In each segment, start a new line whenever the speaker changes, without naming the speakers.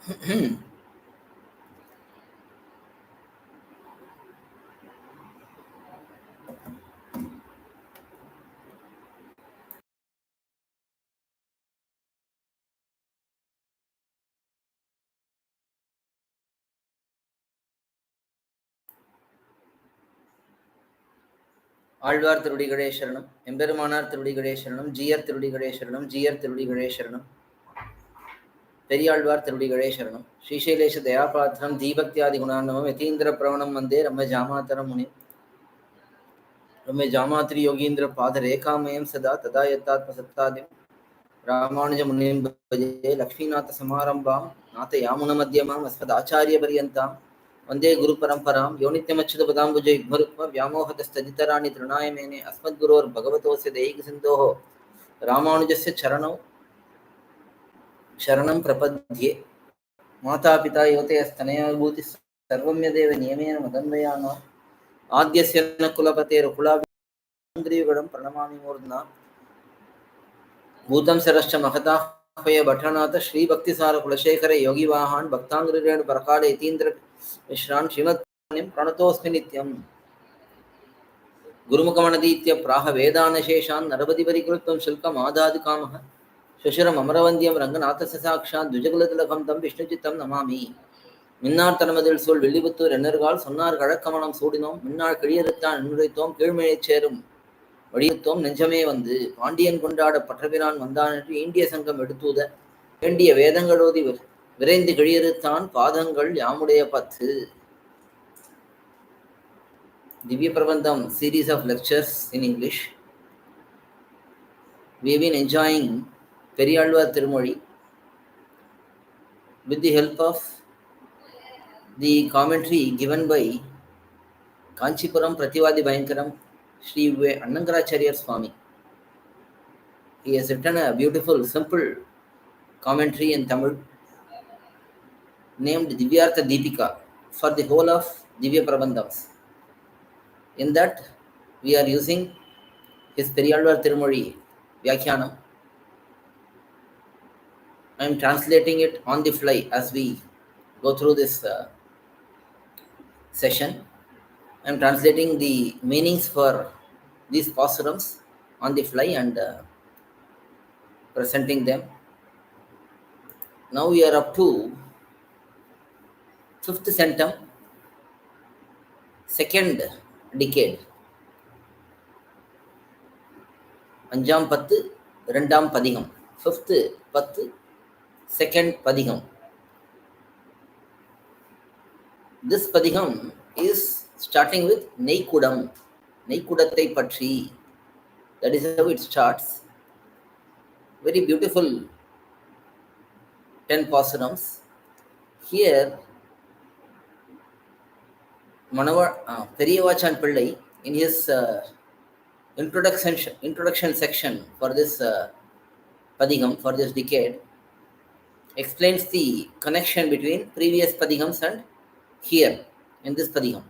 ஆழ்வார் திருடிகளே சரணம், எம்பெருமானார் திருடிகளே சரணம், ஜீயர் திருடிகளே சரணம், ஜீயர் திருடிகளே சரணம், பெரியாழ்வார் திருடிகளே சரணம். ஸ்ரீசைலேஷ தயாபாத்திரம் தீபக்தியாதி குணார்ணவம் யதீந்திர பிரவணம் வந்தே ரம்ம ஜாமாதரம் முனி ரம்ம ஜாமாத்ரி யோகீந்திர பாத ரேகாமயம் சதா ததா யத்தாத்ம சத்தாதிம் ராமானுஜ முனிம் பஜே லக்ஷ்மீநாத சமாரம்பாம் நாத யாமுன மத்தியமாம் அஸ்மத் ஆச்சாரிய பரியந்தாம் वंदे गुरु परंपरां यो नित्यमच्युत पदाम्बुज युग्मरुक्म व्यामोहतस्तदितराणि तृणाय मेने अस्मद्गुरोर्भगवतोऽस्य दैहिकसिन्धोः रामानुजस्य चरणौ शरणं प्रपद्ये माता पिता युवतयस्तनया विभूतिः सर्वं यदेव नियमेन मदन्वयानाम् आद्यस्य न कुलपतेर्कुलाग्रीवगणं प्रणमामि मूर्ध्ना भूतं सरश्च महताह्वय भट्टनाथ श्रीभक्तिसार कुलशेखर योगिवाहान् भक्ताङ्ग्रिरेणु परकाल यतीन्द्र मिश्रान् श्रीमद् प्रणतोऽस्मि नित्यम् गुरुमुखमनदीत्य प्राह वेदानशेषान् नरपतिपरिकृतं शुल्कम् आदातुकामः शशुरम् अमरवन्द्यं रङ्गनाथस्य साक्षात् द्विजकुलतिलकं तं विष्णुचित्तं नमामि மின்னார் தனமதில் சூழ் வில்லிபுத்தூர் என்னர்கால் சொன்னார் கழக்கமலம் சூடினோம் மின்னார் கிழியறுத்தான் என்னுரைத்தோம் கீழ்மையைச் சேரும் வடியத்தோம் நெஞ்சமே வந்து பாண்டியன் கொண்டாட பற்றபிரான் வந்தான் என்று இந்திய சங்கம் எடுத்தூத வேண்டிய வேதங்களோதி விரைந்து கிழியறுத்தான் பாதங்கள் யாமுடைய 10. Dhivyaprabandham series of lectures in English. We have been enjoying periyAzhwAr thirumozhi with the help of the commentary given by Kanchipuram Prativadi Bhayankaram Sri Annangaracharya swAmy. He has written a beautiful, simple commentary in Tamil named Divyartha Deepika for the whole of Dhivyaprabandhams. In that, we are using his periyAzhwAr thirumozhi Vyakhyanam. I am translating it on the fly as we go through this session. I am translating the meanings for these pAsurams on the fly and presenting them. Now we are up to 5th centum, 2nd decade. அஞ்சாம் பத்து இரண்டாம் பதிகம், 5th பத்து 2nd பதிகம். This பதிகம் is starting with neykkudaththai பற்றி. That is how it starts. Very beautiful 10 pAsurams. Here Periyavachan Pillai in his introduction section for this padigam, for this decade, explains the connection between previous padigams and here in this padigam.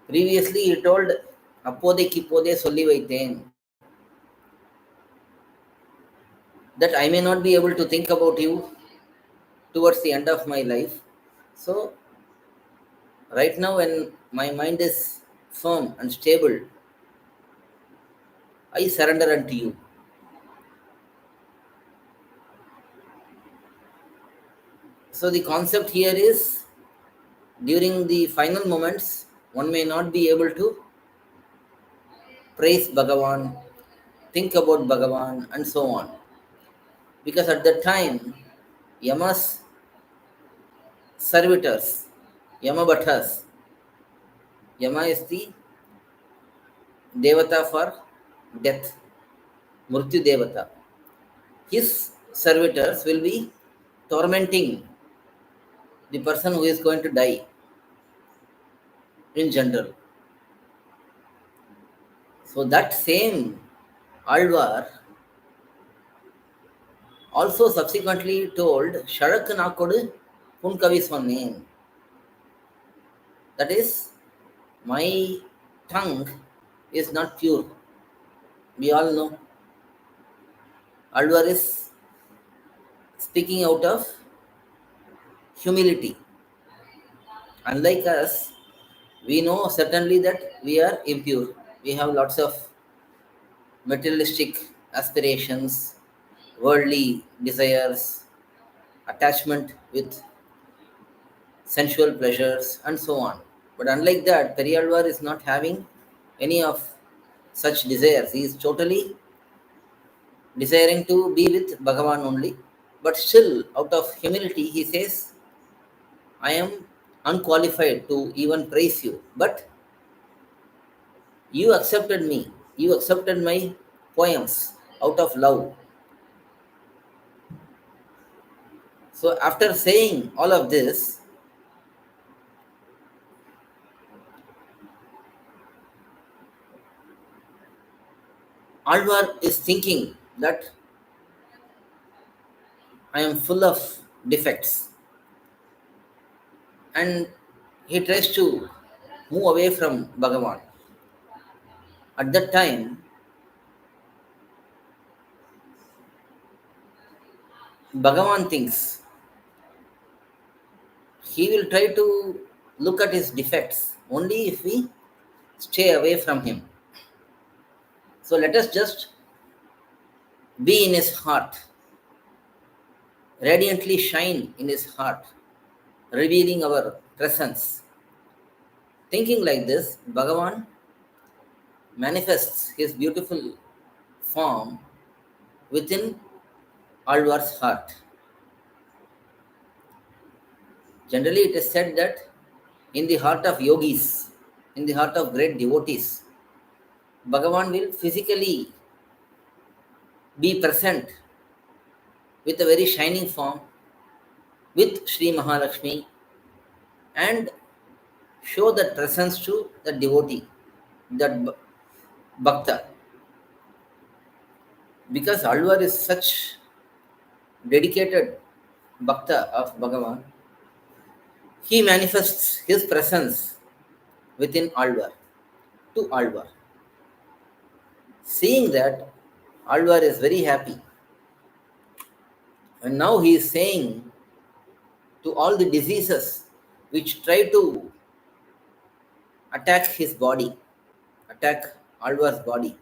Previously he told appodekki pode solli vaithen, that I may not be able to think about you towards the end of my life. So right now when my mind is firm and stable, I surrender unto you. So the concept here is, during the final moments, one may not be able to praise Bhagavan, think about Bhagavan, and so on. Because at that time, Yama's servitors, Yama Bhattas, Yama is the Devata for death, Mrityu Devata. His servitors will be tormenting the person who is going to die in general. So that same Alvar also subsequently told Sharak Nakodu Punkavi Swanne. That is, my tongue is not pure. We all know. Alvar is speaking out of humility. Unlike us, we know certainly that we are impure. We have lots of materialistic aspirations, worldly desires, attachment with sensual pleasures, and so on. But unlike that, periyAzhwAr is not having any of such desires. He is totally desiring to be with Bhagavan only. But still, out of humility, he says, I am unqualified to even praise you. But you accepted me. You accepted my poems out of love. So, after saying all of this, Alvar is thinking that I am full of defects, and he tries to move away from Bhagavan. At that time, Bhagavan thinks he will try to look at his defects only if we stay away from him. So let us just be in his heart, radiantly shine in his heart, revealing our presence. Thinking like this, Bhagavan manifests his beautiful form within Alvar's heart. Generally, it is said that in the heart of yogis, in the heart of great devotees, Bhagavan will physically be present with a very shining form with Sri Mahalakshmi and show that presence to the devotee, that bhakta. Because Alvar is such dedicated bhakta of Bhagavan, he manifests his presence within Alvar, to Alvar. Seeing that, Alvar is very happy. And now he is saying to all the diseases which try to attack his body, attack Alvar's body,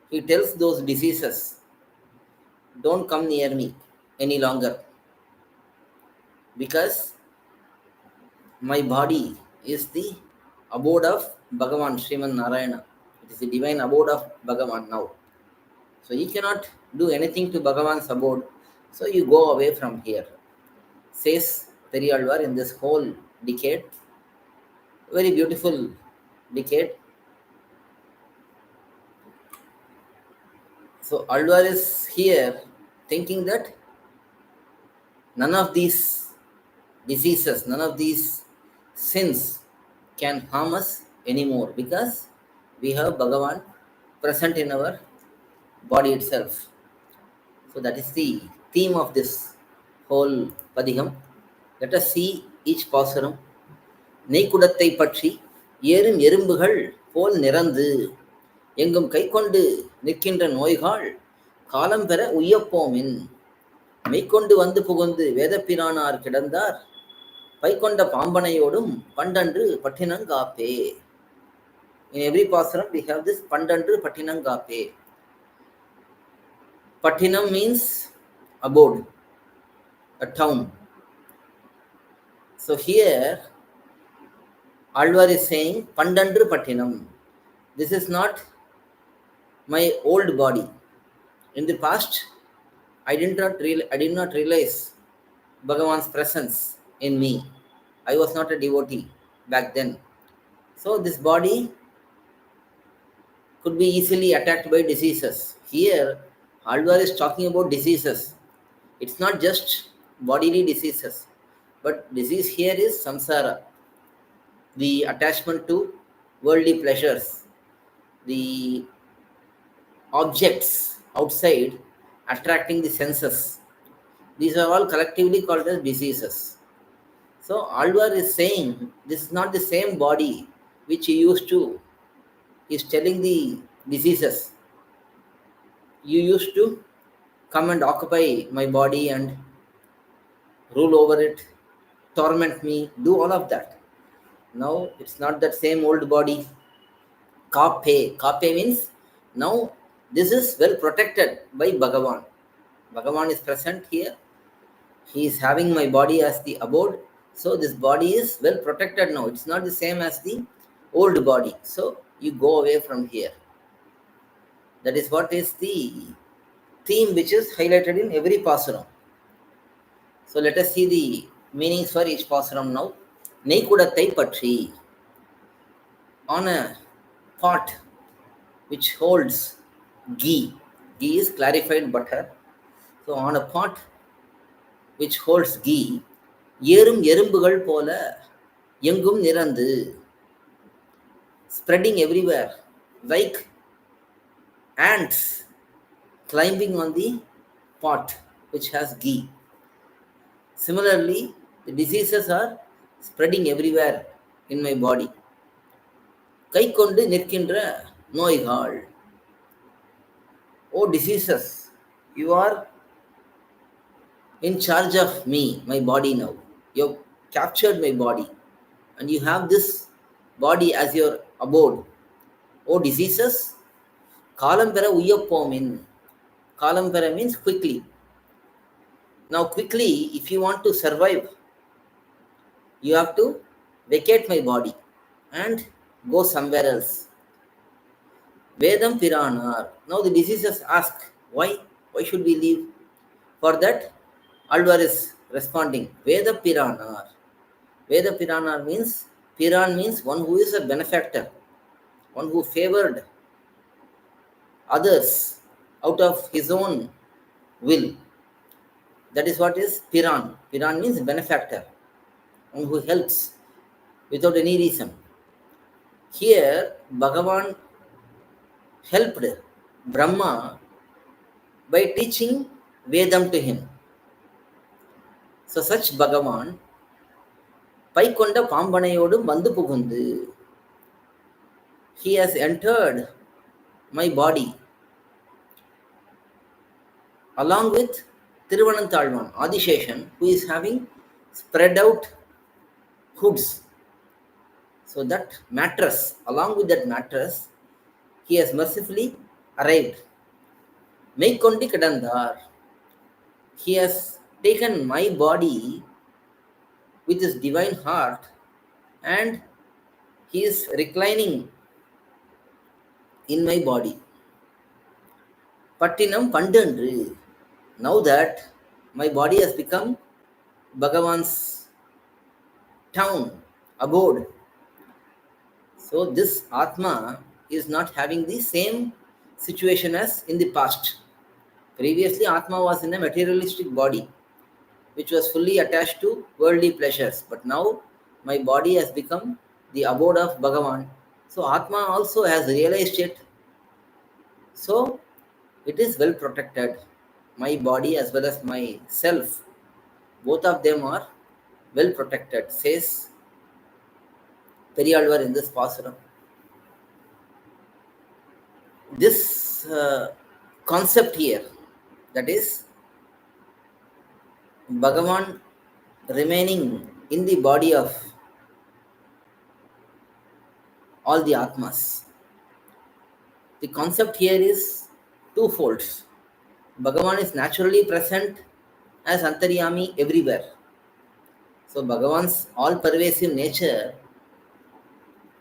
he tells those diseases, don't come near me any longer because my body is the abode of Bhagavan Sriman Narayana. It is the divine abode of Bhagavan now. So you cannot do anything to Bhagavan's abode. So you go away from here. Says periyAzhwAr in this whole decade. Very beautiful decade. So Alvar is here thinking that none of these diseases, none of these sins can harm us anymore because we have Bhagavan present in our body itself. So that is the theme of this whole Padiham. Let us see each pasuram. neykkudaththai பற்றி ஏறும் எறும்புகள் போல் நிறந்து எங்கும் கைக்கொண்டு நிற்கின்ற நோய்கள் காலம் பெற உய்யப்போமின் மெய்க்கொண்டு வந்து புகுந்து வேதப்பிரானார் கிடந்தார் பைக்கொண்ட பாம்பனையோடும் பண்டன்று பட்டினங்காப்பே. In every pasuram we have this பண்டன்று பட்டினங்காப்பே. Pattinam means abode, a town. So here Alvar is saying Pandandru Pattinam. This is not my old body. In the past, I did not realize Bhagavan's presence in me. I was not a devotee back then. So this body could be easily attacked by diseases. Here, Alvar is talking about diseases. It's not just bodily diseases, but disease here is samsara, the attachment to worldly pleasures, the objects outside attracting the senses. These are all collectively called as diseases. So Alvar is saying this is not the same body which he used to. He is telling the diseases, you used to come and occupy my body and rule over it torment me, do all of that. Now it's not that same old body. Kape. Kape means now this is well protected by Bhagavan. Bhagavan is present here. He is having my body as the abode. So this body is well protected now. It's not the same as the old body. So you go away from here. That is what is the theme which is highlighted in every pasuram. So let us see the meanings for each pasuram now. Neykkudaththai patri. On a pot which holds ghee. Ghee is clarified butter. So on a pot which holds ghee, ஏறும் எறும்புகள் போல எங்கும் நிறந்து, spreading everywhere like ants climbing on the pot which has ghee. Similarly, the diseases are spreading everywhere in my body. கை கொண்டு நிற்கின்ற நோய்கள். Oh diseases, you are in charge of me, my body now. You have captured my body and you have this body as your abode. Oh diseases, காலம் பெற உய்யப்போமின். காலம் பெற means quickly. Now quickly, if you want to survive, you have to vacate my body and go somewhere else. Vedam piranar. Now the diseases ask, why? Why should we leave? For that, Alvar is responding, Veda piranar. Veda piranar means, Piran means one who is a benefactor, one who favored others out of his own will. That is what is Piran. Piran means benefactor, one who helps without any reason. Here, Bhagavan helped Brahma by teaching Vedam to him. So such Bhagavan, பைக்கொண்ட பாம்பனையோடும் வந்து புகுந்து, he has entered my body along with Thiruvananthalvan, Adisheshan, who is having spread out hoods. So that mattress, along with that mattress, he has mercifully arrived. Meikkondi kadandar. He has taken my body with his divine heart and he is reclining in my body. Pattinam pandandru. Now that my body has become Bhagavan's town, abode. So this Atma is not having the same situation as in the past. Previously, Atma was in a materialistic body, which was fully attached to worldly pleasures. But now, my body has become the abode of Bhagavan. So, Atma also has realized it. So, it is well protected. My body as well as my self, both of them are well protected, says periyAzhwAr in this pasuram. This concept here, that is Bhagavan remaining in the body of all the Atmas. The concept here is twofold. Bhagavan is naturally present as Antaryami everywhere. So Bhagavan's all-pervasive nature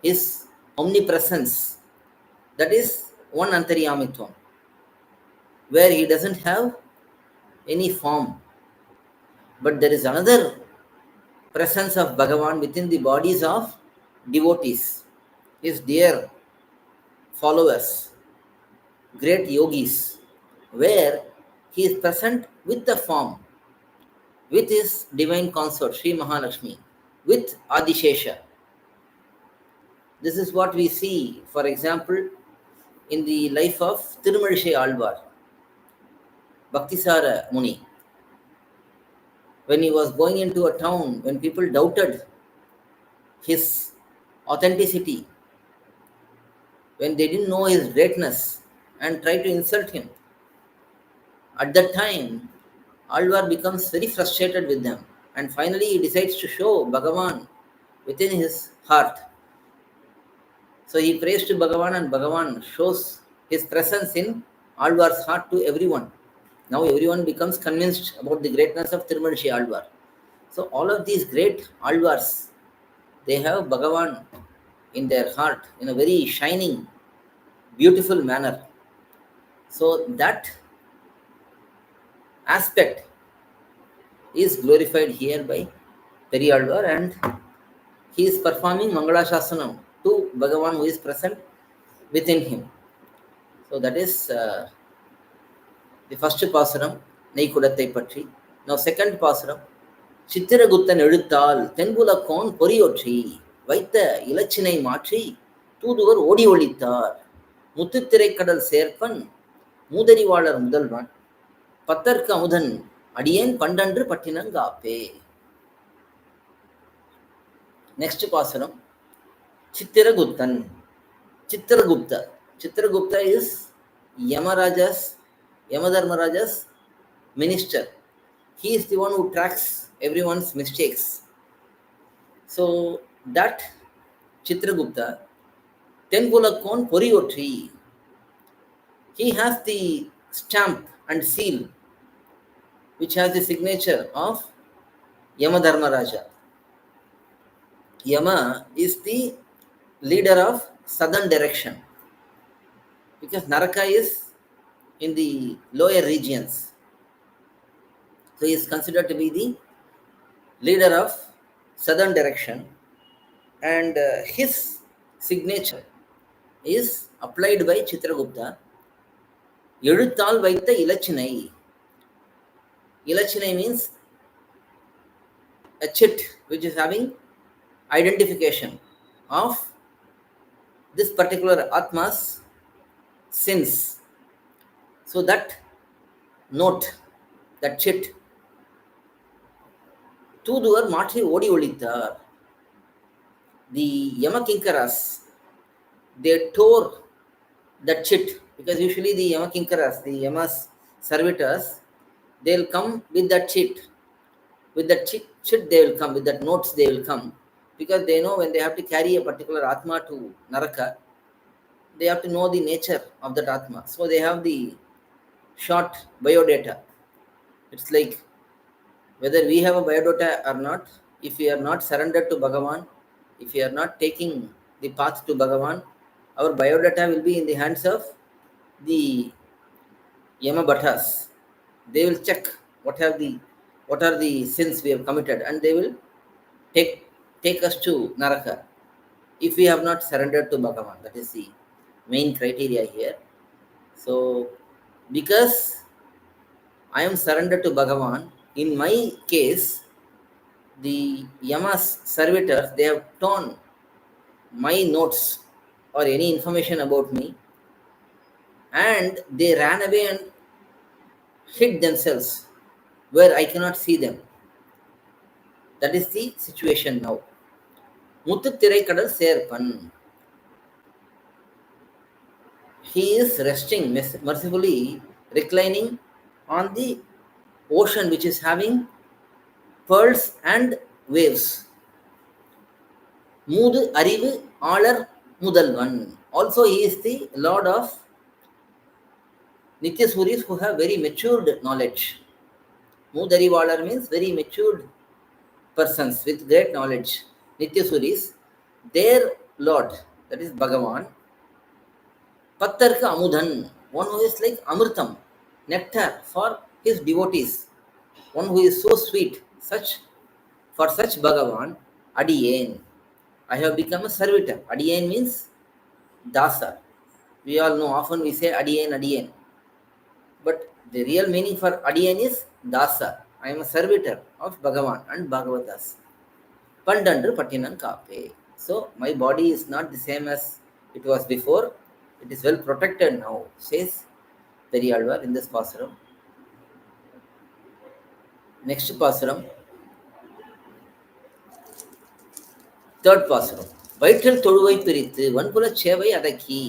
is omnipresence. That is one Antaryamitvam, where he doesn't have any form. But there is another presence of Bhagavan within the bodies of devotees, his dear followers, great yogis, where he is present with the form, with his divine consort, Sri Mahalakshmi, with Adishesha. This is what we see, for example, in the life of thirumozhi Alvar, Bhaktisara Muni. When he was going into a town, when people doubted his authenticity, when they didn't know his greatness and tried to insult him, at that time, Alvar becomes very frustrated with them And finally, he decides to show Bhagavan within his heart. So he prays to Bhagavan, and Bhagavan shows his presence in Alvar's heart to everyone. Now everyone becomes convinced about the greatness of Thirumozhi Alvar. So all of these great Alvars, they have Bhagavan in their heart in a very shining, beautiful manner. So that aspect is glorified here by periyAzhwAr, and he is performing Mangala Shasanam to Bhagavan who is present within him. So that is the first pasuram, neykkudaththai பற்றி. Now second pasuram, Chitragupta எழுத்தால் தென்புலக்கோன் பொறியொற்றி வைத்த இலச்சினை மாற்றி தூதுவர் ஓடி ஒழித்தார் முத்துத்திரைக்கடல் சேர்ப்பன் மூதறிவாளர் முதல்வன் பத்தர்க்கு அமுதன் அடியேன் பண்டன்று பட்டினங்காப்பே. Next pasuram, Chitiraguptan. Chitragupta. Chitragupta is Yamadharmaraja's minister. He is the one who tracks everyone's mistakes. So that Chitragupta, Tenpulakon Poriyotri, he has the stamp and seal which has the signature of Yamadharmaraja. Yama is the leader of southern direction, because Naraka is in the lower regions. So he is considered to be the leader of southern direction, and his signature is applied by Chitragupta. எழுத்தால் வைத்த இலச்சினை. Ilachinai means a chit which is having identification of this particular Atma's sins. So that note, that chit, தூதுவர் மாற்றி ஓடி ஒழித்தார். The Yamakinkaras, they tore that chit, because usually the Yamakinkaras, the Yama's servitors, they'll come with that chit. With that chit they will come, with that notes they will come, because they know when they have to carry a particular Atma to Naraka, they have to know the nature of that Atma. So they have the short biodata. It's like whether we have a biodata or not, if we are not surrendered to Bhagavan, if we are not taking the path to Bhagavan, our biodata will be in the hands of the Yamabhatas. They will check what are the sins we have committed, and they will take us to Naraka if we have not surrendered to Bhagavan. That is the main criteria here. So because I am surrendered to Bhagavan, in my case, the Yama's servitors, they have torn my notes or any information about me, and they ran away and hid themselves where I cannot see them. That is the situation now. Muthuthiraikadal Serpan. He is resting, mercifully reclining on the ocean which is having pearls and waves. Mudu Arivu Alar Mudalvan. Also, he is the Lord of Nityasuris who have very matured knowledge. Mudarivalar means very matured persons with great knowledge. Nityasuris, their Lord, that is Bhagavan. Pattarka Amudan, one who is like Amritam, nectar for his devotees, one who is so sweet. For such Bhagavan, Adiyen, I have become a servitor. Adiyen means Dasa. We all know, often we say Adiyen, Adiyen. But the real meaning for Adiyen is Dasa. I am a servitor of Bhagavan and Bhagavatas. Pandandru Patinan Kape. So my body is not the same as it was before. It is well protected now, says periyAzhwAr in this pasuram. Next pasuram, third pasuram. வயிற்றில் தொழுவை பிரித்து வன்புல சேவை அடக்கி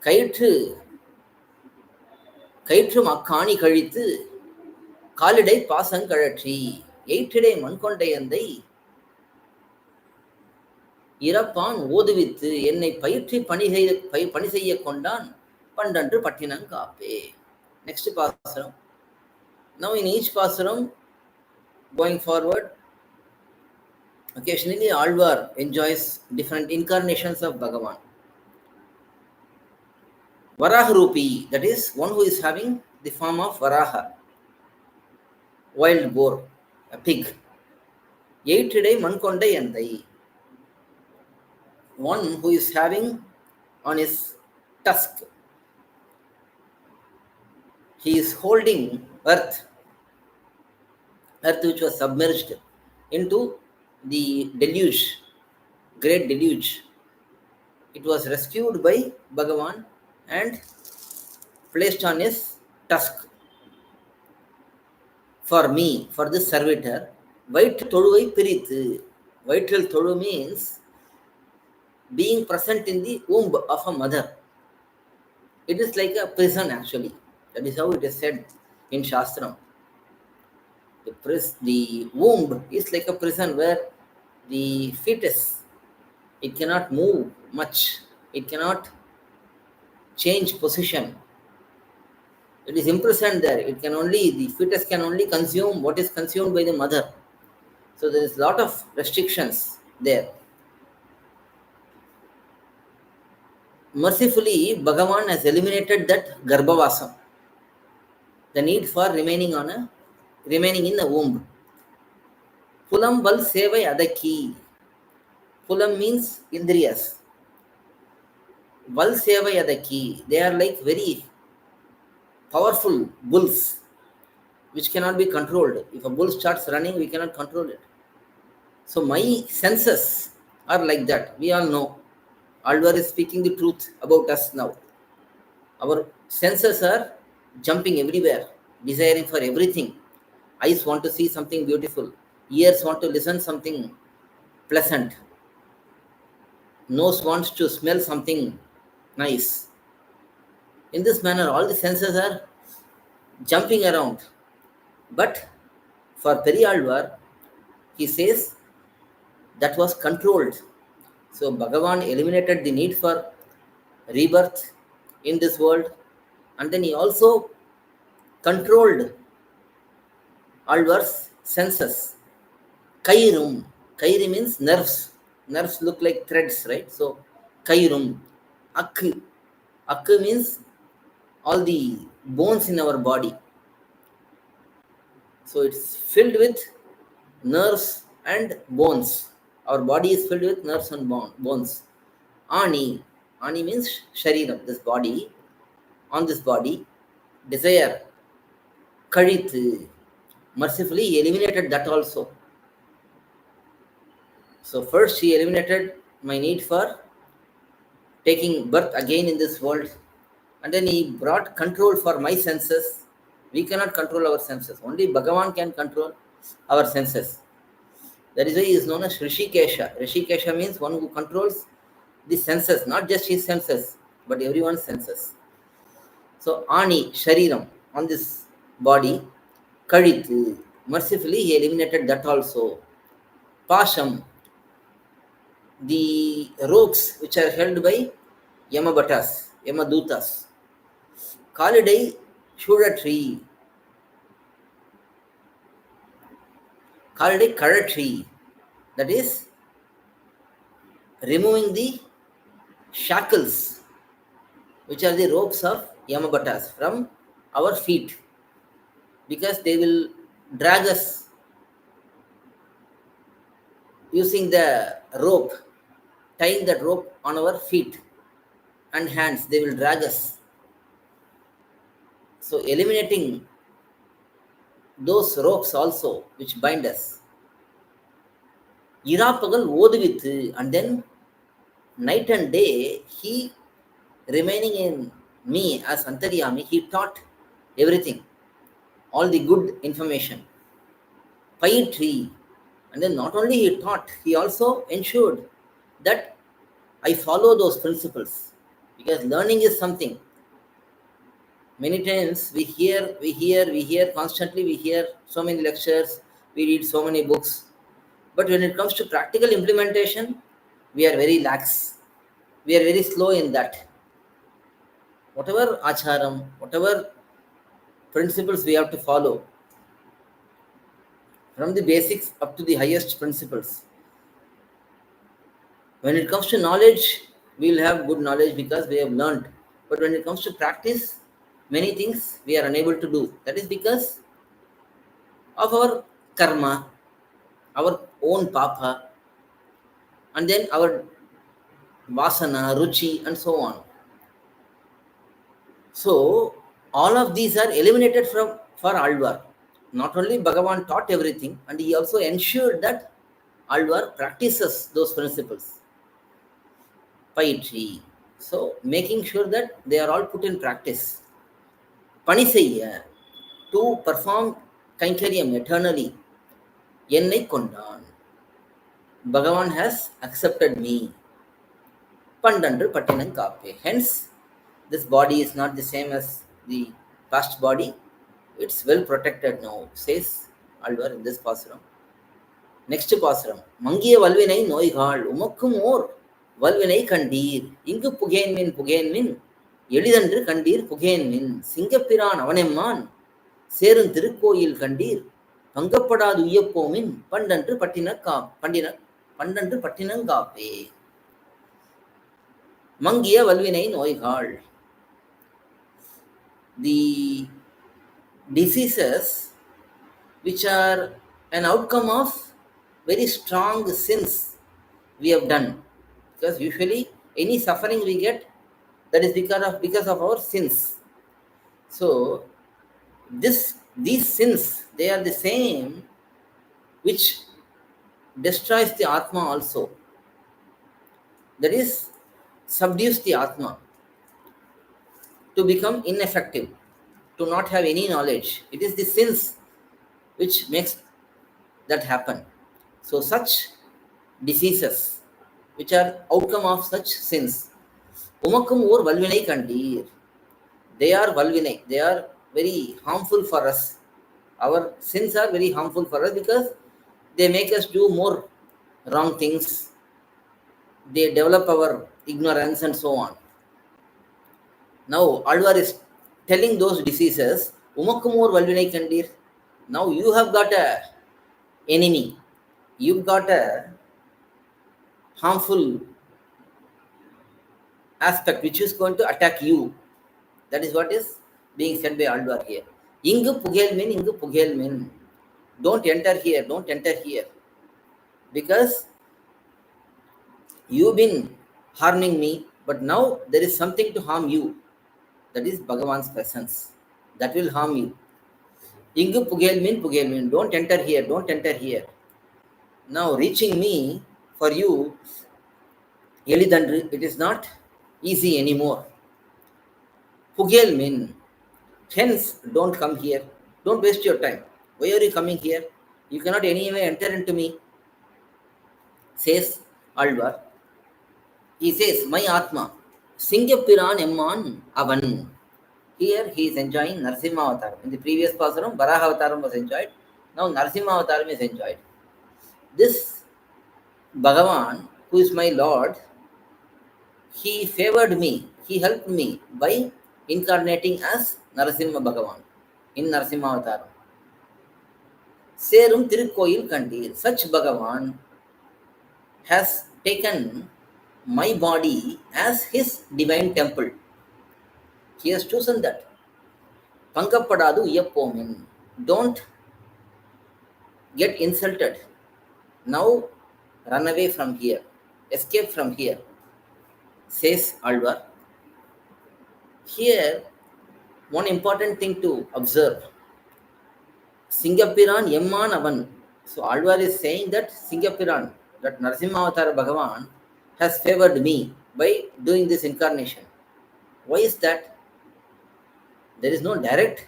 கயிற்று அக்காணி கழித்து காலிடை பாசங்கழற்றி எயிற்றிடை மண்கொண்டை எந்தை இறப்பான் ஓதுவித்து என்னை பயிற்றி பணி செய்ய கொண்டான் பண்டன்று பட்டினங் காப்பே. Next pasuram. Now in each pasuram, going forward, occasionally Alvar enjoys different incarnations of Bhagavan. Varaha Rupi, that is one who is having the form of Varaha, wild boar, a pig. Eittidai Mankondai Endai, one who is having on his tusk, he is holding earth which was submerged into the deluge, great deluge. It was rescued by Bhagavan and placed on his tusk. For me, for this servitor, Vaitril Toluvai Pirithu. Vaitril Tolu means being present in the womb of a mother. It is like a prison actually. That is how it is said in Shastram. The womb is like a prison where the fetus, it cannot move much. It cannot change position. It is imprisoned there. The fetus can only consume what is consumed by the mother. So there is a lot of restrictions there. Mercifully, Bhagavan has eliminated that garbhavasam, the need for remaining in the womb. Pulam bal sevai adaki. Pulam means indriyas. Bal sevai adaki. They are like very powerful bulls which cannot be controlled. If a bull starts running, we cannot control it. So my senses are like that. We all know. Alvar is speaking the truth about us now. Our senses are jumping everywhere, desiring for everything. Eyes want to see something beautiful. Ears want to listen something pleasant. Nose wants to smell something nice. In this manner, all the senses are jumping around. But for periyAzhwAr, he says that was controlled. So Bhagavan eliminated the need for rebirth in this world, and then he also controlled Alvar's senses. Kairum. Kairi means nerves. Nerves look like threads, right? So Kairum. Akku. Akku means all the bones in our body. So it's filled with nerves and bones. Our body is filled with nerves and bones. Ani. Ani means shariram, this body. On this body, desire. Kadithu. Mercifully, he eliminated that also. So first he eliminated my need for taking birth again in this world. And then he brought control for my senses. We cannot control our senses. Only Bhagavan can control our senses. That is why he is known as Rishikesha. Rishikesha means one who controls the senses, not just his senses, but everyone's senses. So Ani, Shariram, on this body. Kadithu, mercifully he eliminated that also. Pasham, the ropes which are held by Yamabhatas, Yamadutas. Kalidai Shuratri. Kalidai Karatri. That is removing the shackles, which are the ropes of Yamabhatas, from our feet, because they will drag us using the rope, tying that rope on our feet and hands. They will drag us. So eliminating those ropes also which bind us. Irapagal oduvithu, and then night and day he remaining in me as Antaryami, he taught everything, all the good information. Payitri, and then not only he taught, he also ensured that I follow those principles, because learning is something. Many times we hear constantly, we hear so many lectures, we read so many books. But when it comes to practical implementation, we are very lax. We are very slow in that. Whatever acharam, whatever principles we have to follow, from the basics up to the highest principles. When it comes to knowledge, we will have good knowledge because we have learned. But when it comes to practice, many things we are unable to do. That is because of our karma, our own papa, and then our vasana, ruchi, and so on. So all of these are eliminated from for Alvar. Not only Bhagavan taught everything, and he also ensured that Alvar practices those principles. Poetry. So making sure that they are all put in practice. Panisaya, to perform Kainkaryam eternally. Ennai kondan. Bhagavan has accepted me. Pandandru Pattinam Kappe. Hence, this body is not the same as the past body. It's well protected now, says Alvar in this pasuram. Next pasuram. Mangiya valvinai noigal, umakkum or valvinai kandir. Ingu pugain min. Elidandru kandir pugain min. Singapiran avanemman. Serun திருக்கோயில் கண்டீர் பங்கப்படாது உய்யப்போமின் பண்டன்று பண்டன்று பட்டினங்காப்பே மங்கிய வல்வினை நோய்கள். The diseases which are an outcome of very strong sins we have done, because usually any suffering we get, that is because of our sins. So these sins, they are the same which destroys the atma also, that is subdues the atma to become ineffective, to not have any knowledge. It is the sins which makes that happen. So such diseases which are outcome of such sins, umakkum or valvinai kandir, they are valvinai, they are very harmful for us. Our sins are very harmful for us because they make us do more wrong things. They develop our ignorance and so on. Now Alvar is telling those diseases, umakkum or valvinai kandir. Now you have got a enemy. You've got a harmful aspect which is going to attack you. That is what is being said by Alvar here. Ingu pugel min. Don't enter here, don't enter here. Because you've been harming me, but now there is something to harm you. That is Bhagavan's presence. That will harm you. Ingu pugel min. Don't enter here, don't enter here. Now reaching me for you, Elidandru, it is not easy anymore. Pugel min. Hence, don't come here. Don't waste your time. Why are you coming here? You cannot anyway enter into me, says Alvar. He says, my Atma, Singapiran Emman Avan. Here he is enjoying Narsimha Avataram. In the previous Pasuram, Varaha Avataram was enjoyed. Now Narsimha Avataram is enjoyed. This Bhagavan, who is my Lord, he favored me, he helped me by incarnating as Narasimha Bhagavan in Narasimha Avataram. Serum Tirukkoyil Kandir. Such Bhagavan has taken my body as his divine temple. He has chosen that. Pangapadadu Yappomin. Don't get insulted. Now run away from here. Escape from here, says Alvar. Here, one important thing to observe. Singapiran Yemman Avan. So Alvar is saying that Singapiran, that Narasimha Avatara Bhagavan, has favored me by doing this incarnation. Why is that? There is no direct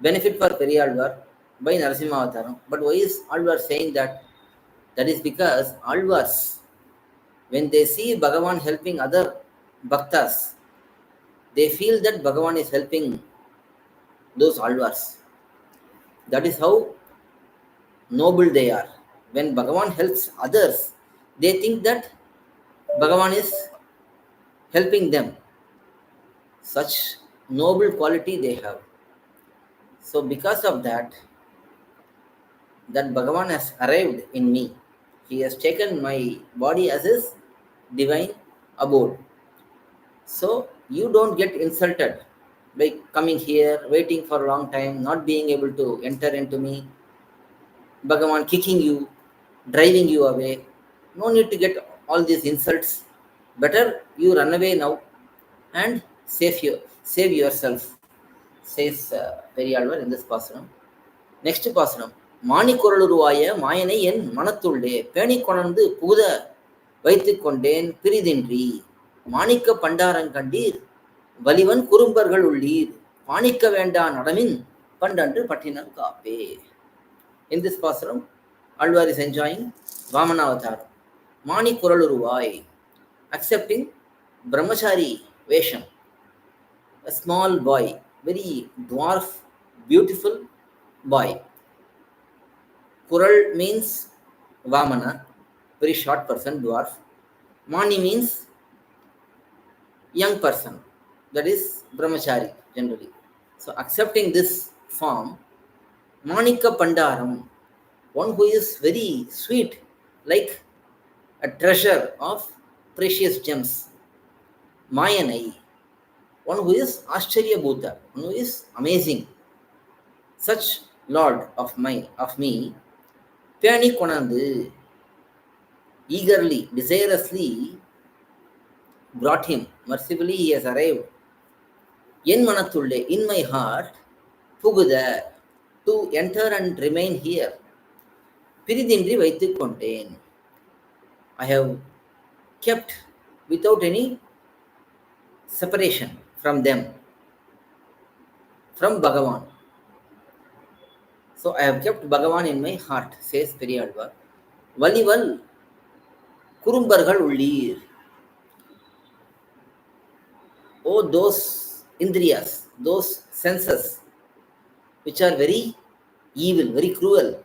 benefit for periyAzhwAr by Narasimha Avataram. But why is Alvar saying that? That is because Alvars, when they see Bhagavan helping other bhaktas, they feel that Bhagavan is helping those Alvars. That is how noble they are. When Bhagavan helps others, they think that Bhagavan is helping them. Such noble quality they have. So because of that, that Bhagavan has arrived in me. He has taken my body as his divine abode. So you don't get insulted by coming here, waiting for a long time, not being able to enter into me, Bhagavan kicking you, driving you away. No need to get all these insults. Better you run away now and save yourself, says periyAzhwAr in this pasaram. Next pasaram. மாணிக்குரலுருவாய மாயனை என் மனத்துள்ளே பேணி கொணர்ந்து புகுத வைத்துக் கொண்டேன் பிரிதின்றி மாணிக்க பண்டாரங் கண்டீர் வலிவன் குறும்பர்கள் உள்ளீர் பாணிக்க வேண்டா நடமின் பண்டன்று பட்டினம் காப்பே. In this pasaram, Alvar is enjoying Vamanavatar. Mani Kuraluruvai, accepting Brahmachari Vesham, a small boy, very dwarf, beautiful boy. Kural means Vamana, very short person, dwarf. Mani means young person, that is Brahmachari generally. So accepting this form, Manika Pandaram, one who is very sweet, like a treasure of precious gems. Mayanai, one who is Ashcharya Bhuta, one who is amazing. Such Lord of me, Pyani Konandu, eagerly, desirously brought him. Mercifully he has arrived. Yen Manathulle, in my heart, Puguda, to enter and remain here. Piridindri Vaitik contain. I have kept without any separation from them, from Bhagavan. So I have kept Bhagavan in my heart, says periyAzhwAr. Valival Kurumbargal Ullir. Oh, those Indriyas, those senses, which are very evil, very cruel,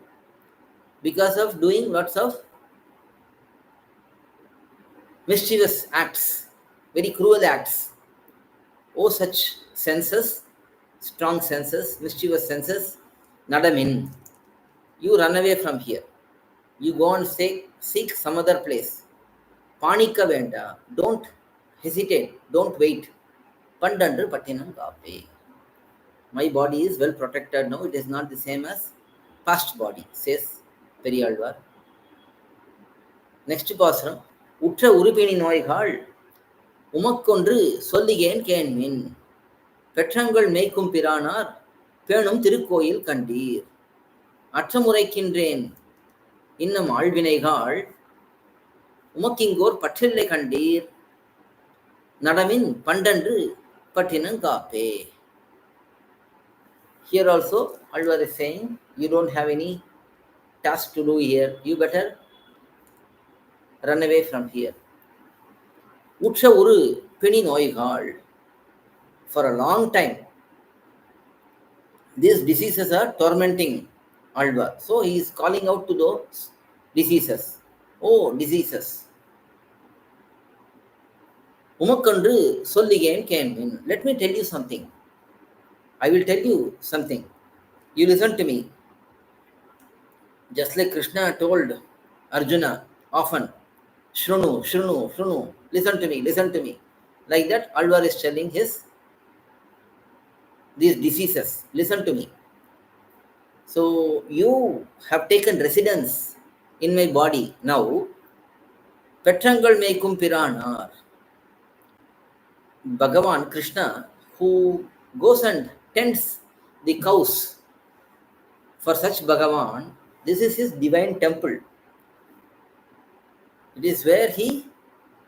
because of doing lots of mischievous acts, very cruel acts. Oh, such senses, strong senses, mischievous senses, Nadamin, you run away from here. You go and seek some other place. Panika Venda, don't hesitate, don't wait. Pandandru Pattinam Kape. My body is well protected now, it is not the same as past body, says periyAzhwAr. Next pasaram. உற்ற உறுப்பினி நோய்கள் உமக்கொன்று சொல்லிகேன் கேண்மின் பெற்றங்கள் மேய்க்கும் பிரானார் பேணும் திருக்கோயில் கண்டீர் அற்றமுறைக்கின்றேன் இன்னும் ஆழ்வினைகள் உமக்கிங்கோர் பற்றில்லை கண்டீர் நடமின் பண்டன்று பட்டினங் காப்பே. Here also Alvar is saying, you don't have any task to do here, you better run away from here. Utra uru pini noigal. For a long time, these diseases are tormenting Alvar. So he is calling out to those diseases. Oh, diseases. Umakandru solligen came in. Let me tell you something. I will tell you something. You listen to me. Just like Krishna told Arjuna often, Shrunu, Shrunu, Shrunu, listen to me, listen to me. Like that, Alvar is telling these diseases, listen to me. So you have taken residence in my body now. Petrangal meikum piranar. Bhagavan Krishna, who goes and tends the cows. For such Bhagavan, this is his divine temple. It is where he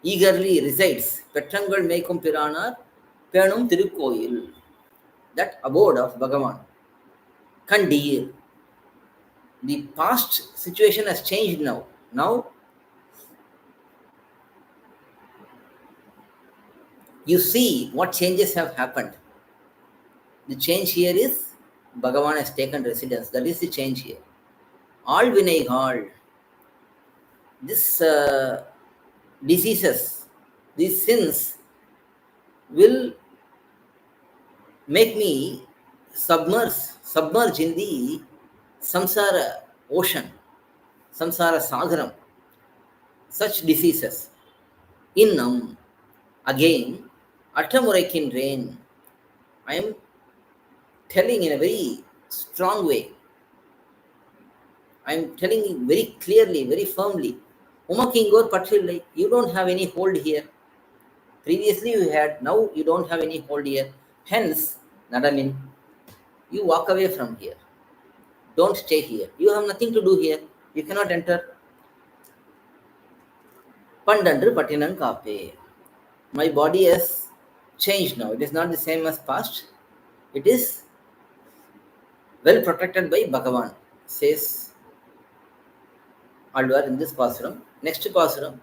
eagerly resides. Petrangal meikum piranar, penum tirukkoyil. That abode of Bhagavan. Kandir. The past situation has changed now. Now, you see what changes have happened. The change here is Bhagavan has taken residence. That is the change here. All vinaygal, this diseases, these sins will make me submerge in the samsara ocean, samsara sagaram. Such diseases. Innam, again, Attamuraikindrain. I am telling in a very strong way. I am telling you very clearly, very firmly. Umakingor Patrillai, you don't have any hold here. Previously you had, now you don't have any hold here. Hence, Nadamin, you walk away from here. Don't stay here. You have nothing to do here. You cannot enter. Pandandru Patinan Kape. My body has changed now. It is not the same as past. It is well protected by Bhagavan, says Alvar in this pasuram. Next pasuram.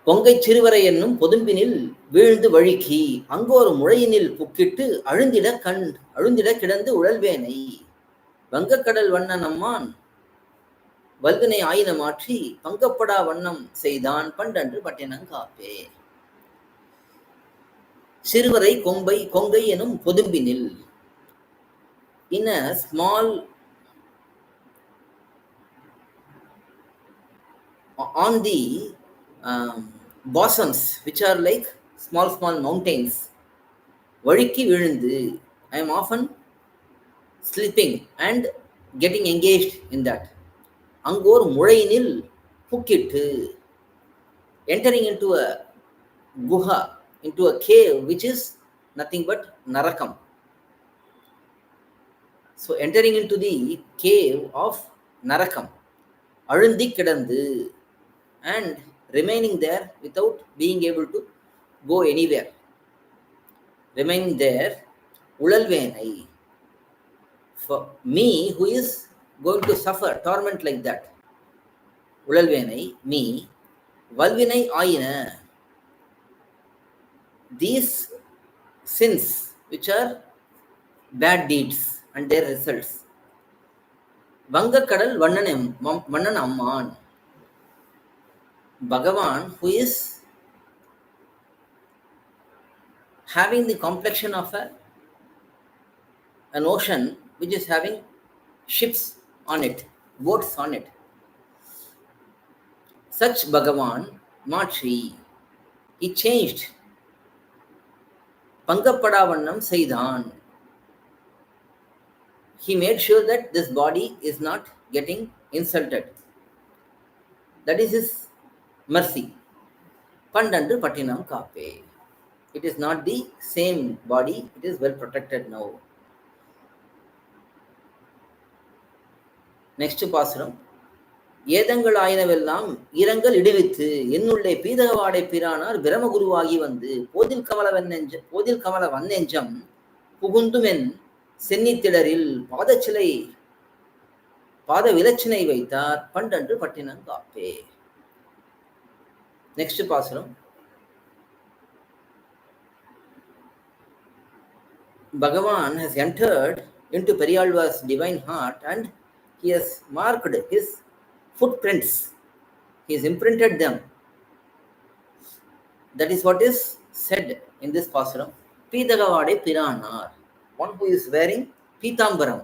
பொங்கை சிறுவரை என்னும் பொதும்பினில் வீழ்ந்து வழுக்கி அங்கோரு முழையினில் புக்கிட்டு அழுந்திட கிடந்து உழல்வேனை வங்கக்கடல் வண்ணன் அம்மான் வல்வினை ஆயின மாற்றி பங்கப்படா வண்ணம் செய்தான் பண்டன்று பட்டினங்காப்பே. சிறுவரை கொங்கை எனும் பொதும்பினில், in a small, on the bosoms, which are like small mountains, வழுக்கி விழுந்து, I am often slipping and getting engaged in that. அங்கோர் முழையினில் புக்கிட்டு, entering into a guha, into a cave which is nothing but narakam. So entering into the cave of narakam, அழுந்தி கிடந்து, and remaining there without being able to go anywhere. Remaining there, ulalvenai, for me who is going to suffer torment like that. Ulalvenai, me, valvinai ayina, these sins which are bad deeds and their results. Vangakadal vannan amman, Bhagavan who is having the complexion of an ocean which is having ships on it, boats on it. Such Bhagavan Matri, he changed. Pangapadavannam Saidan. He made sure that this body is not getting insulted. That is his mercy. Pandandru Patinam Kape. It is not the same body, it is well protected now. Next pasuram. ஏதங்கள் ஆயினவெல்லாம் இரங்கல் இடுவித்து என்னுள்ளே பீதகவாடை பிரானார் பிரமகுருவாகி வந்து போதில் கமல வன்னெஞ்சம் புகுந்துமென் சென்னித்திடரில் பாத விலச்சினை வைத்தார் பண்டன்று பட்டினங்காப்பே. Next pasuram. Bhagavan has entered into periyAzhwAr's divine heart and he has marked his footprints. He has imprinted them. That is what is said in this pasuram. Pīdagavāde Piranar, one who is wearing Pitambaram,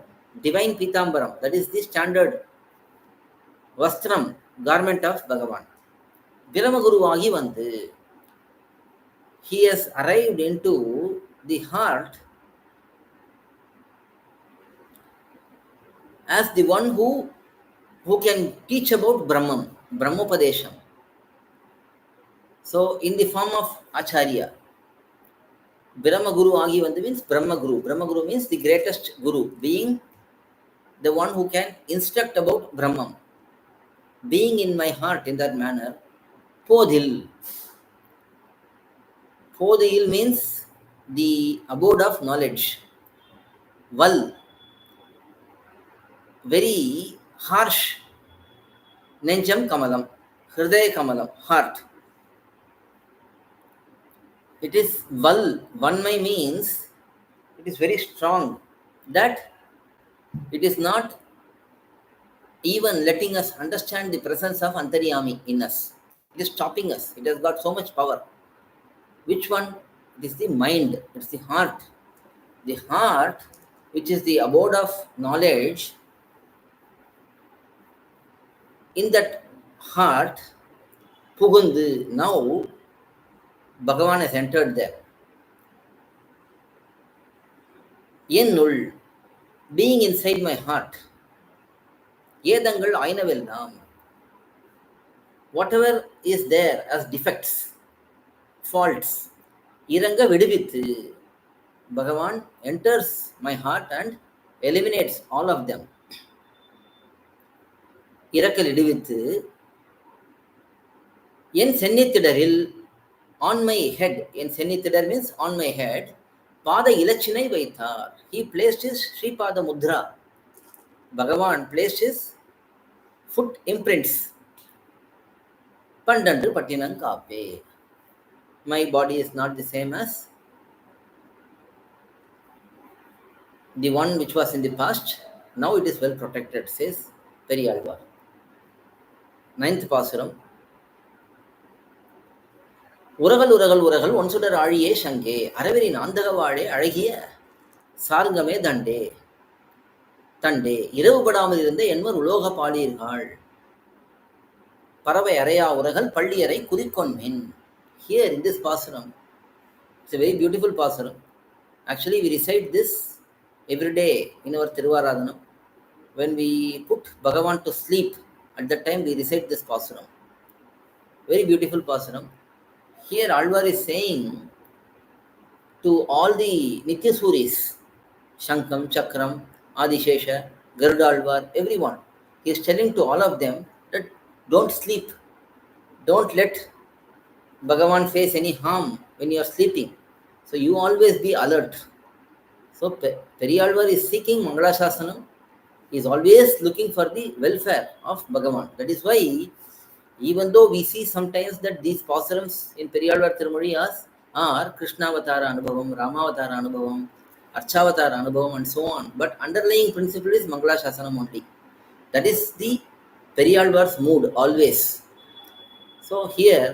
divine Pitambaram. That is the standard vastram, garment of Bhagavan. Viramaguruvagi vandu, he has arrived into the heart as the one who can teach about Brahman, Brahmopadesham. So in the form of Acharya. Brahmaguru Agi Vandu means Brahmaguru. Brahmaguru means the greatest Guru, being the one who can instruct about Brahman. Being in my heart in that manner, Podhil. Podhil means the abode of knowledge. Val, very harsh. Nenjam Kamalam, Hridaya Kamalam, heart. It is Vanmai means it is very strong, that it is not even letting us understand the presence of Antaryami in us. It is stopping us. It has got so much power. Which one? It is the mind, it's the heart. The heart, which is the abode of knowledge, in that heart, Pugundu, now Bhagavan has entered there. Ennul, being inside my heart, Edangal Ainavellam, whatever is there as defects, faults, Iranga Vidivithu, Bhagavan enters my heart and eliminates all of them. Irakal Idivithu, Yen Senithidaril, on my head, in Senithidar means on my head, Pada Ilachinai Vaitar, he placed his Sri Pada Mudra. Bhagavan placed his foot imprints. Pandandu Patinan Kape. My body is not the same as the one which was in the past. Now it is well protected, says periyAzhwAr. 9th pasuram. உரகல் உரகல் உரகல் ஒன்சுடர் ஆழியே சங்கே அரவரின் ஆந்தக வாழே அழகிய சார்ங்கமே தண்டே தண்டே இரவுபடாமல் இருந்த என்வர் உலோக பாலீர்கள் பறவை அறையா உரகல் பள்ளியறை குறிக்கொன்மின். Here in this pasuram, it's a very beautiful pasuram. Actually, we recite this every day in our Thiruvaradhanam. When we put Bhagavan to sleep, at that time we recite this pasuram. Very beautiful pasuram. Here Alvar is saying to all the Nityasuris, Shankam, Chakram, Adishesha, Garudalvar, everyone, he is telling to all of them that don't sleep. Don't let Bhagavan face any harm when you are sleeping. So you always be alert. So periyAzhwAr is seeking Mangala Shasanam. He is always looking for the welfare of Bhagavan. That is why, even though we see sometimes that these pAsurams in periyAzhwAr Thirumozhi are Krishna Avatara Anubhavam, Rama Avatara Anubhavam, Archavatara Anubhavam, and so on. But underlying principle is Mangala Shasanam only. That is the periyAzhwAr's mood always. So here,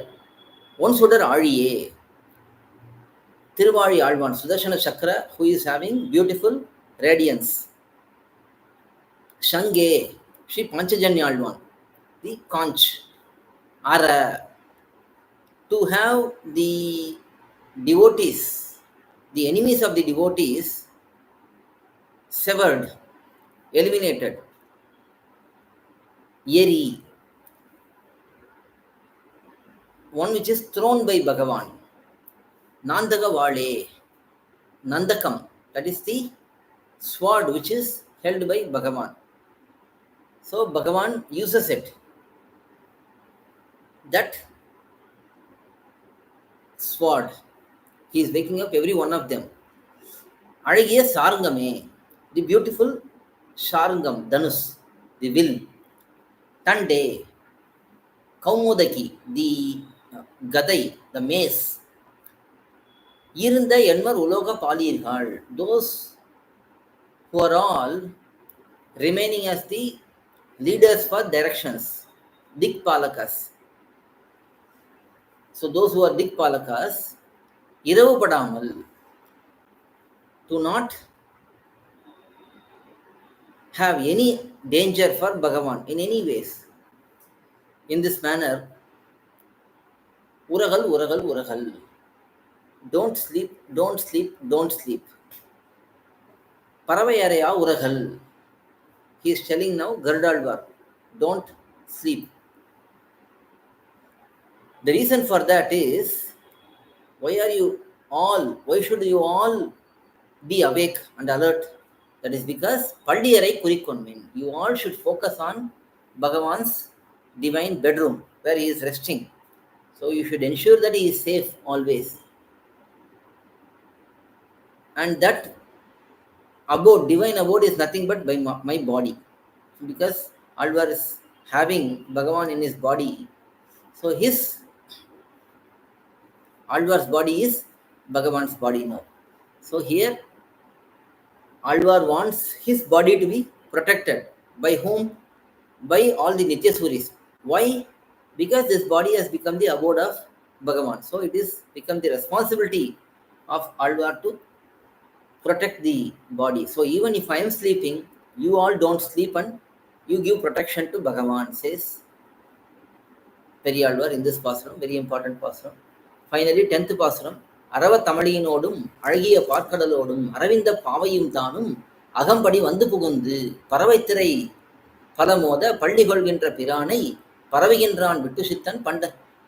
one Sudar Ariye, Tiruvali Alvan, Sudarshana Chakra, who is having beautiful radiance. Shange, Sri Panchajanya Alvan, the conch. Ara, to have the devotees, the enemies of the devotees, severed, eliminated. Yeri, one which is thrown by Bhagavan. Nandaga Vale, Nandakam, that is the sword which is held by Bhagavan. So Bhagavan uses it. That sword, he is waking up every one of them. Alagiya Sarangame, the beautiful Sarangam, Dhanus, the will. Tande, Kaumodaki, the Gadai, the mace. Irunda Enmar Uloga Palirgal, those who are all remaining as the leaders for directions, Dikpalakas. So those who are Dikpalakas, Iravu Padamal, to not have any danger for Bhagavan in any ways. In this manner, Uragal, Uragal, Uragal. Don't sleep, don't sleep, don't sleep. Paravayaraya Uragal. He is telling now Garudalvar, don't sleep. The reason for that is, why should you all be awake and alert? That is because Paldiyarai Kurikonmin. You all should focus on Bhagavan's divine bedroom where he is resting. So you should ensure that he is safe always. And that abode, divine abode, is nothing but by my body. Because Alvar is having Bhagavan in his body. So his Alvar's body is Bhagavan's body now. So here Alvar wants his body to be protected. By whom? By all the Nityasuris. Why? Because this body has become the abode of Bhagavan. So it is become the responsibility of Alvar to protect the body. So even if I am sleeping, you all don't sleep and you give protection to Bhagavan, says periyAzhwAr in this pasuram, very important pasuram. Finally, 10th pasuram. அரவ தமிழினோடும் அழகிய பார்க்கடலோடும் அரவிந்த பாவையும் தானும் அகம்படி வந்து புகுந்து பறவைத்திரை பலமோத பள்ளி கொள்கின்ற பிரானை பரவுகின்றான் விட்டு சித்தன்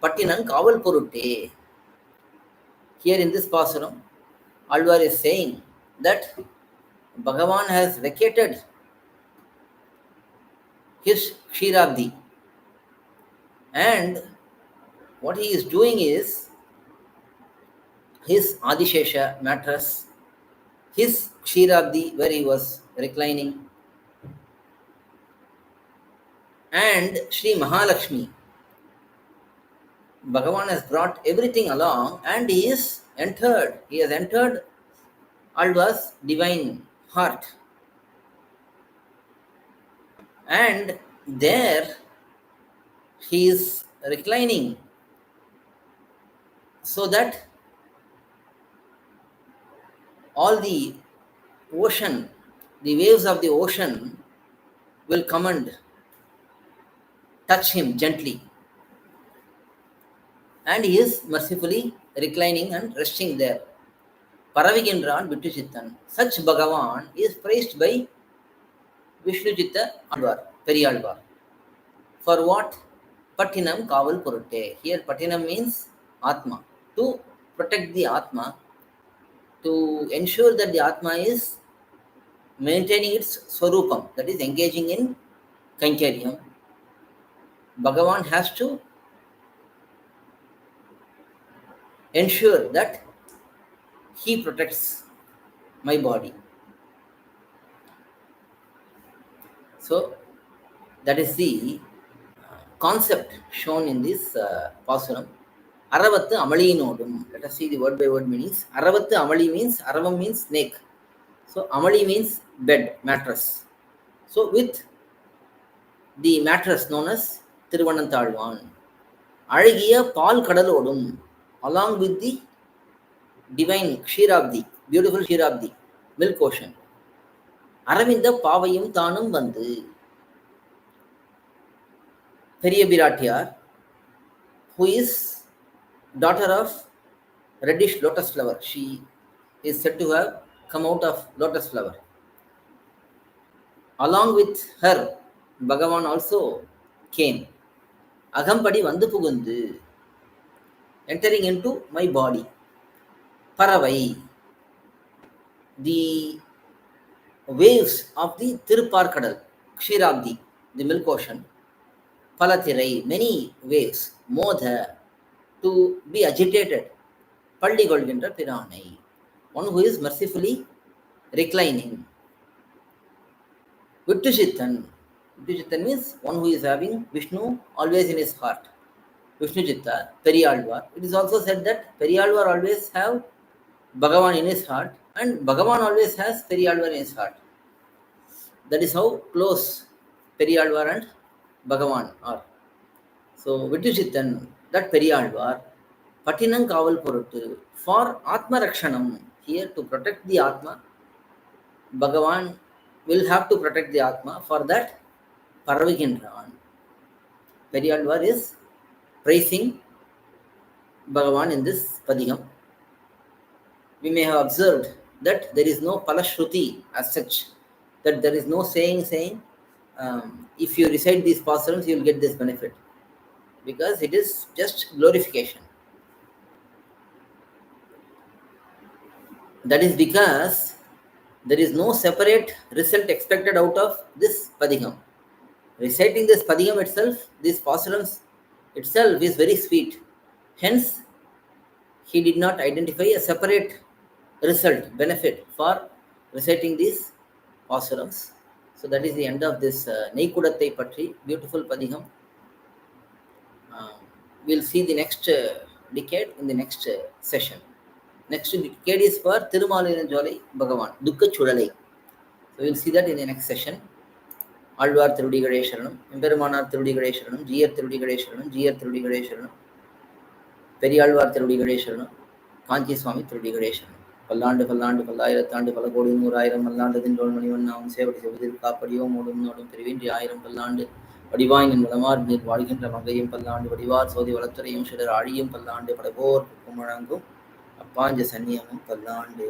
பட்டினன் காவல் பொருட்டே. Here in this pasuram, Alvar is saying that Bhagavan has vacated his Ksheerabdi, and what he is doing is his Adishesha mattress, his Ksheerabdi where he was reclining, and Sri Mahalakshmi. Bhagavan has brought everything along and he has entered Alvar's divine heart. And there he is reclining so that all the ocean, the waves of the ocean will come and touch him gently. And he is mercifully reclining and resting there. Paravigindran Vittuchittan. Such Bhagavan is praised by Vishnuchitta Alvar, periyAzhwAr. For what? Pattinam Kaval Purutte. Here Pattinam means Atma. To protect the Atma, to ensure that the Atma is maintaining its Swarupam, that is engaging in Kankaryam. Bhagavan has to ensure that he protects my body. So that is the concept shown in this pasuram. Aravattu Amaliinodum. Let us see the word by word meanings. Aravattu Amali means, Aravam means snake. So Amali means bed, mattress. So with the mattress known as Thiruvananthalvan. Alagiya Paal Kadalodum, along with the divine Ksheerabdi, beautiful Ksheerabdi, milk ocean. Aravinda Pavayum Thanum Vandu. Periya Biratiyar, who is daughter of reddish lotus flower. She is said to have come out of lotus flower. Along with her, Bhagavan also came. Agampadi Vandu Pugundu, entering into my body. Paravai, the waves of the Tirupar-kadal, Ksheerabdi, the milk ocean. Palathirai, many waves. Modha, to be agitated. Palli Golgintra Piranai, one who is mercifully reclining. Vittuchittan. Vittuchittan means one who is having Vishnu always in his heart. Vishnuchitta, periyAzhwAr. It is also said that periyAzhwAr always have Bhagavan in his heart and Bhagavan always has periyAzhwAr in his heart. That is how close periyAzhwAr and Bhagavan are. So Vittuchittan, that periyAzhwAr, Pattinam Kaval Poruttu, for Atma Rakshanam, here to protect the Atma, Bhagavan will have to protect the Atma. For that, Paravigindran. periyAzhwAr is praising Bhagavan in this Padigam. We may have observed that there is no Palashruti as such, that there is no saying, if you recite these pasuram's, you will get this benefit. Because it is just glorification. That is because there is no separate result expected out of this Padigam. Reciting this Padigam itself, these Pasurams itself is very sweet. Hence, he did not identify a separate result, benefit for reciting these Pasurams. So that is the end of this neykkudaththai Patri, beautiful Padigam. We'll see the next decade in the next session. Next KD is for thirumozhi Bhagavan, Dukka Chudalai. So we'll see that in the next session. Alvar திருவடிகளே சரணம், எம்பெருமானார் திருவடிகளே சரணம், ஜீயர் திருவடிகளே சரணம், ஜீயர் திருவடிகளே சரணம், பெரியாழ்வார் திருவடிகளே சரணம், காஞ்சி சுவாமி திருவடிகளே சரணம். பல்லாண்டு பல்லாண்டு பல்லாயிரத்தாண்டு பல கோடி நூறாயிரம் மல்லாண்டு தின்றோள் மணிவண்ணாவும் சேவடி செவதில் காப்படியோ மூடும் நோடும் பிரிவின்றி 1000 பல்லாண்டு வடிவாய் நின் வளமார் நீர் வாழ்கின்ற மங்கையும் பல்லாண்டு வடிவார் சோதி வளத்துறையும் சிலர் ஆழியும் பல்லாண்டு படபோர் முழங்கும் அப்பாஞ்ச சன்னியமும் பல்லாண்டு.